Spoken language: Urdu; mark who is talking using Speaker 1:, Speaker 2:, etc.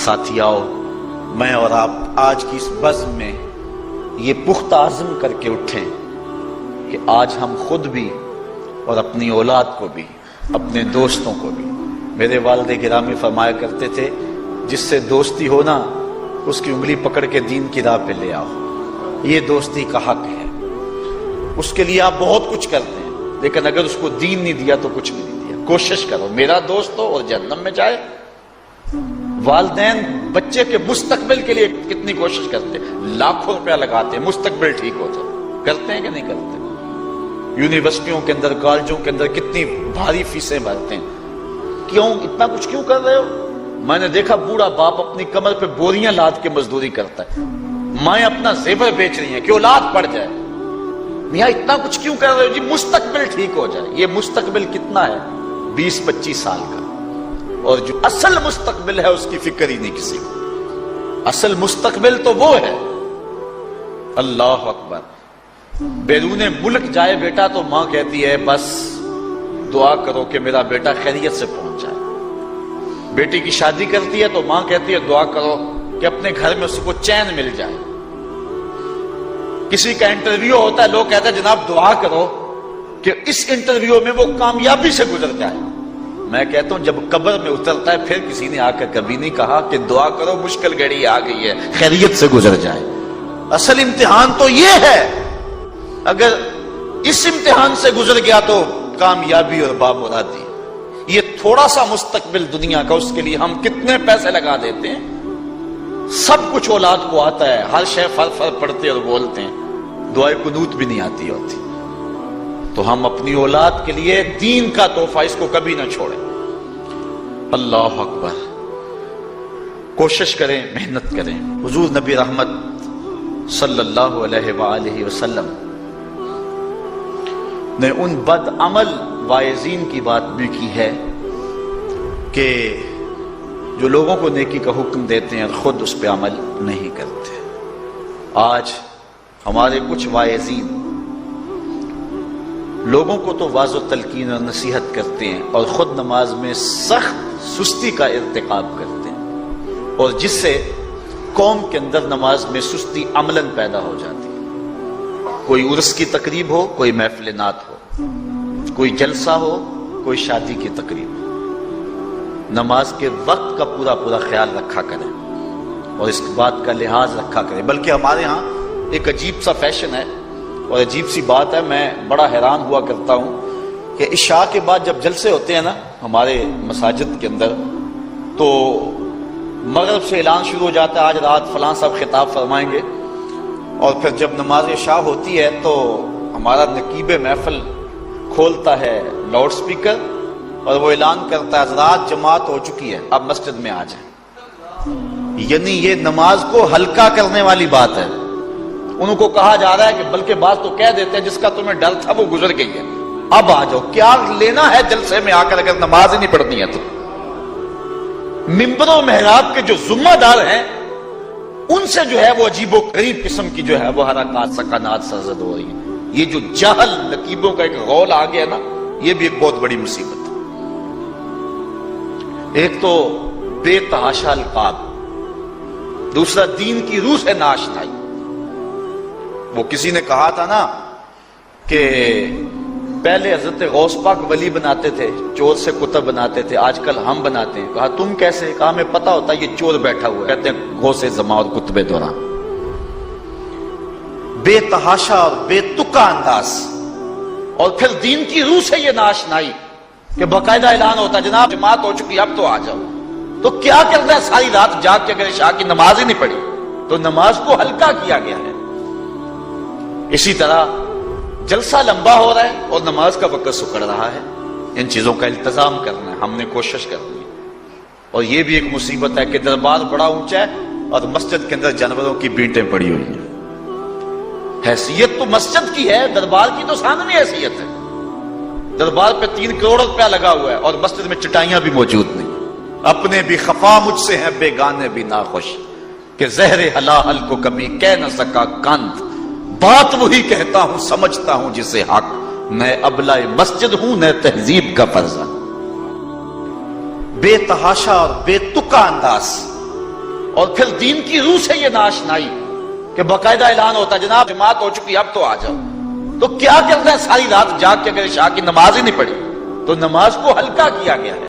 Speaker 1: ساتھی آؤ میں اور آپ آج کی اس بزم میں یہ پختہ عزم کر کے اٹھیں کہ آج ہم خود بھی اور اپنی اولاد کو بھی اپنے دوستوں کو بھی، میرے والد گرامی فرمایا کرتے تھے جس سے دوستی ہو نا اس کی انگلی پکڑ کے دین کی راہ پہ لے آؤ، یہ دوستی کا حق ہے۔ اس کے لیے آپ بہت کچھ کرتے ہیں لیکن اگر اس کو دین نہیں دیا تو کچھ بھی نہیں دیا۔ کوشش کرو میرا دوست ہو اور جہنم میں جائے۔ والدین بچے کے مستقبل کے لیے کتنی کوشش کرتے ہیں، لاکھوں روپیہ لگاتے ہیں مستقبل ٹھیک ہو تو، کرتے ہیں کہ نہیں کرتے؟ یونیورسٹیوں کے اندر کالجوں کے اندر کتنی بھاری فیسیں بھرتے ہیں، کیوں اتنا کچھ کیوں کر رہے ہو؟ میں نے دیکھا بوڑھا باپ اپنی کمر پہ بوریاں لاد کے مزدوری کرتا ہے، مائیں اپنا زیور بیچ رہی ہیں کہ اولاد پڑ جائے۔ میاں اتنا کچھ کیوں کر رہے ہو؟ جی مستقبل ٹھیک ہو جائے۔ یہ مستقبل کتنا ہے؟ 20-25 سال کا، اور جو اصل مستقبل ہے اس کی فکر ہی نہیں کسی کو۔ اصل مستقبل تو وہ ہے، اللہ اکبر، بیرون ملک جائے بیٹا تو ماں کہتی ہے بس دعا کرو کہ میرا بیٹا خیریت سے پہنچ جائے۔ بیٹی کی شادی کرتی ہے تو ماں کہتی ہے دعا کرو کہ اپنے گھر میں اس کو چین مل جائے۔ کسی کا انٹرویو ہوتا ہے، لوگ کہتے ہیں جناب دعا کرو کہ اس انٹرویو میں وہ کامیابی سے گزر جائے۔ میں کہتا ہوں جب قبر میں اترتا ہے پھر کسی نے آ کر کبھی نہیں کہا کہ دعا کرو مشکل گھڑی آ گئی ہے خیریت سے گزر جائے۔ اصل امتحان تو یہ ہے، اگر اس امتحان سے گزر گیا تو کامیابی اور بامرادی۔ یہ تھوڑا سا مستقبل دنیا کا، اس کے لیے ہم کتنے پیسے لگا دیتے ہیں، سب کچھ اولاد کو آتا ہے، ہر شے فر پڑھتے اور بولتے ہیں، دعائے قنوت بھی نہیں آتی ہوتی۔ تو ہم اپنی اولاد کے لیے دین کا تحفہ اس کو کبھی نہ چھوڑیں۔ اللہ اکبر، کوشش کریں، محنت کریں۔ حضور نبی رحمت صلی اللہ علیہ وآلہ وسلم نے ان بد عمل وائزین کی بات بھی کی ہے کہ جو لوگوں کو نیکی کا حکم دیتے ہیں اور خود اس پہ عمل نہیں کرتے۔ آج ہمارے کچھ وائزین لوگوں کو تو واضح تلقین اور نصیحت کرتے ہیں اور خود نماز میں سخت سستی کا ارتکاب کرتے ہیں، اور جس سے قوم کے اندر نماز میں سستی عملاً پیدا ہو جاتی ہے۔ کوئی عرس کی تقریب ہو، کوئی محفل نعت ہو، کوئی جلسہ ہو، کوئی شادی کی تقریب ہو، نماز کے وقت کا پورا خیال رکھا کریں اور اس بات کا لحاظ رکھا کریں۔ بلکہ ہمارے ہاں ایک عجیب سا فیشن ہے اور عجیب سی بات ہے، میں بڑا حیران ہوا کرتا ہوں کہ عشاء کے بعد جب جلسے ہوتے ہیں نا ہمارے مساجد کے اندر، تو مغرب سے اعلان شروع ہو جاتا ہے آج رات فلاں صاحب خطاب فرمائیں گے، اور پھر جب نماز عشاء ہوتی ہے تو ہمارا نقیب محفل کھولتا ہے لاؤڈ سپیکر اور وہ اعلان کرتا ہے حضرات جماعت ہو چکی ہے اب مسجد میں آ جائیں۔ یعنی یہ نماز کو ہلکا کرنے والی بات ہے۔ ان کو کہا جا رہا ہے کہ بلکہ بعض تو کہہ دیتے ہیں جس کا تمہیں ڈر تھا وہ گزر گئی ہے، اب آ جاؤ، کیا لینا ہے جلسے میں آ کر اگر نماز ہی نہیں پڑھنی ہے تو۔ ممبر و محراب کے جو ذمہ دار ہیں ان سے جو ہے وہ عجیب و غریب قسم کی جو ہے وہ حرکات سکنات سرزد ہو رہی ہیں۔ یہ جو جاہل نقیبوں کا ایک غول آ گیا نا، یہ بھی ایک بہت بڑی مصیبت ہے۔ ایک تو بے تحاشا القاب، دوسرا دین کی روح سے ناشنائی۔ وہ کسی نے کہا تھا نا کہ پہلے حضرت غوث پاک ولی بناتے تھے، چور سے کتب بناتے تھے، آج کل ہم بناتے ہیں۔ کہا تم کیسے؟ کہا ہمیں پتا ہوتا ہے یہ چور بیٹھا ہوا ہے، کہتے ہیں غوث زماں اور کتب دوران۔ بے تحاشا اور بے تکا انداز، اور پھر دین کی روح سے یہ ناشنائی کہ باقاعدہ اعلان ہوتا ہے جناب جماعت ہو چکی اب تو آ جاؤ۔ تو کیا کرنا ہے ساری رات جاگ کے اگر عشاء کی نماز ہی نہیں پڑھی تو نماز کو ہلکا کیا گیا ہے۔ اسی طرح جلسہ لمبا ہو رہا ہے اور نماز کا وقت سکڑ رہا ہے۔ ان چیزوں کا التزام کرنا ہے، ہم نے کوشش کرنی ہے۔ اور یہ بھی ایک مصیبت ہے کہ دربار بڑا اونچا ہے اور مسجد کے اندر جانوروں کی بینٹیں پڑی ہوئی ہیں۔ حیثیت تو مسجد کی ہے، دربار کی تو ثانوی حیثیت ہے۔ دربار پہ 3 کروڑ روپیہ لگا ہوا ہے اور مسجد میں چٹائیاں بھی موجود نہیں۔ اپنے بھی خفا مجھ سے ہیں بیگانے بھی ناخوش، کہ زہر حلال کو کبھی کہہ نہ سکا کند، بات وہی کہتا ہوں سمجھتا ہوں جسے حق، میں ابلہ مسجد ہوں نہ تہذیب کا فرزند۔ بے تحاشا اور بے تکا انداز، اور پھر دین کی روح سے یہ ناشنائی کہ باقاعدہ اعلان ہوتا ہے جناب جماعت ہو چکی اب تو آ جاؤ، تو کیا کرنا ہے ساری رات جاگ کے اگر عشاء کی نماز ہی نہیں پڑھی تو نماز کو ہلکا کیا گیا ہے۔